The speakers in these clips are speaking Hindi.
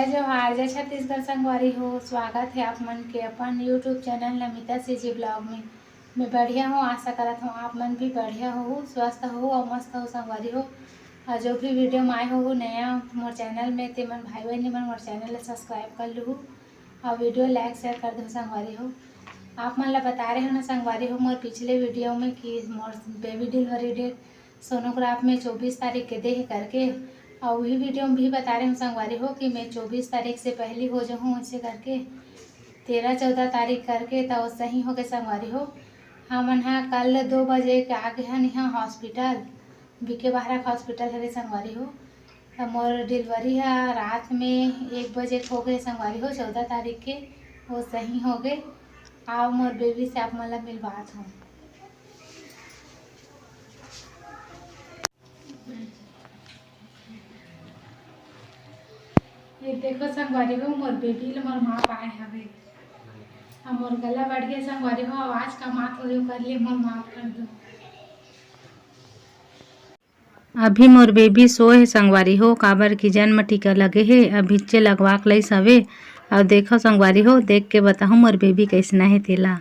जय जोहार, जय छत्तीसगढ़ संगवारी हो। स्वागत है आप मन के अपन YouTube channel Namita CG blog में। मैं बढ़िया हूँ, आशा करत हूँ आप मन भी बढ़िया हो, स्वस्थ हो और मस्त हो संगवारी हो। और जो भी वीडियो में आए हो नया मोर चैनल में ते मन भाई बहनी मन मोर चैनल ला सब्सक्राइब कर लूँ और वीडियो लाइक शेयर कर दो संगवारी हो। आप मन ला बता रहे हो ना संगवारी हो मोर पिछले वीडियो में कि मोर बेबी डिलीवरी डेट सोनोग्राफ में 24 तारीख के दे करके, और वही वीडियो में भी बता रहे हूँ संगवारी हो कि मैं 24 तारीख से पहले हो जाऊँ, ऐसे करके 13-14 तारीख करके तो सही हो गए संगवारी हो। हमन हाँ कल 2 बजे के आगे हन यहाँ हॉस्पिटल बीके बाहरा हॉस्पिटल हरे संगवारी हो। तो मोर डिलीवरी है रात में 1 बजे हो गए संगवारी हो, 14 तारीख के वो सही हो गए। आओ मोर बेबी से आप मन ला मिलवात हूँ। ये देखो संगवारी हो मोर बेबी ला मोर माँ पाए हवे और मोर गला बढ़ गया संगवारी हो, आवाज कमात हो कर लिए मोर माफ कर दो। अभी मोर बेबी सोए है संगवारी हो, काबर की जन्म टीका लगे है अभी चे लगवाक लईस हवे। और देखो संगवारी हो, देख के बताहूँ मोर बेबी कैसना है तेला।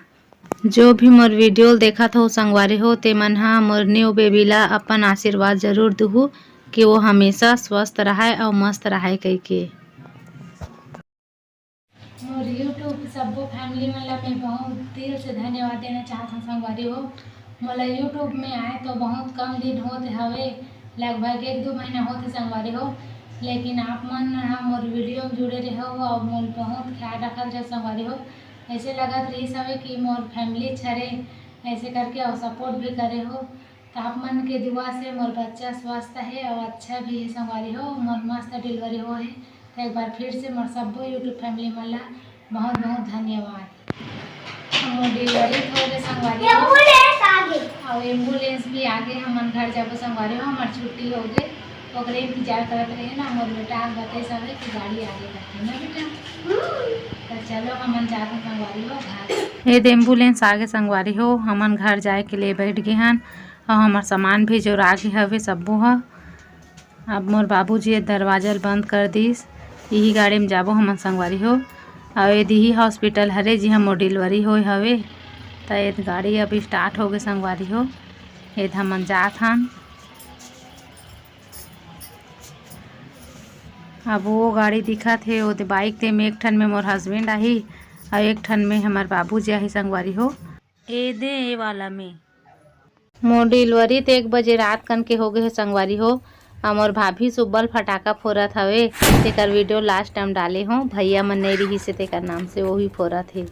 जो भी मोर वीडियो देखा हो संगवारी हो ते मन हा मोर न्यू बेबी ला अपन आशीर्वाद जरूर दूँ कि वो हमेशा स्वस्थ रहे और मस्त रहे कह के। मोर यूट्यूब सबो फैमिली मन ला मैं बहुत दिल से धन्यवाद देना चाहत हूँ संगवारी हो। मोला यूट्यूब में आए तो बहुत कम दिन होते हवे, लगभग 1-2 महीना होते संगवारी हो, लेकिन आप मन मोर वीडियो में जुड़े रहो और मोर बहुत ख्याल रखल जाए संगवारी हो। ऐसे लगत रही हवे कि मोर फैमिली छरे ऐसे करके और सपोर्ट भी करे हो। तो आप मन के दुआ से मोर बच्चा स्वस्थ है और अच्छा भी है संगवारी हो, मोर मस्त डिलीवरी हो है। तो एक बार फिर से मोर सबो यूट्यूब फैमिली मन ला बहुत बहुत धन्यवाद। मोर डिलीवरी हो गए संगवारी हो और एम्बुलेंस भी आगे हमन घर जाबो संगवारी हो। हमार छुट्टी हो गए ओकरे इंतजार करत रहे ना, मोर बेटा बताए सवे कि गाड़ी आगे करते ना बेटा। तो चलो हमन जाते संगवारी हो घर। ये एम्बुलेंस आगे संगवारी हो, हमन घर जाए के लिए बैठ गए हन और हमार सामान भी जो आगे हवे सबो ह। अब मोर बाबूजी दरवाजा बंद कर दिस, यही गाड़ी में जाबो हमन संगवारी हो। और ये दिही हॉस्पिटल हरे जी हम मोर डिलीवरी होए हवे। तो ये गाड़ी अभी स्टार्ट हो गए संगवारी हो, ये हमन जात हन। अब वो गाड़ी दिखत है वो बाइक ते में एक ठन में मोर हस्बैंड आही और एक ठन में हमार बाबूजी आही संगवारी हो। ए वाला में मोर डिलीवरी तो 1 बजे रात कन के हो गए है संगवारी हो। और मोर भाभी सुब्बल फटाका फोरत हवे, तेकर वीडियो लास्ट टाइम डाले हो, भैया मन नहीं रही से तेकर नाम से वो ही फोरत है।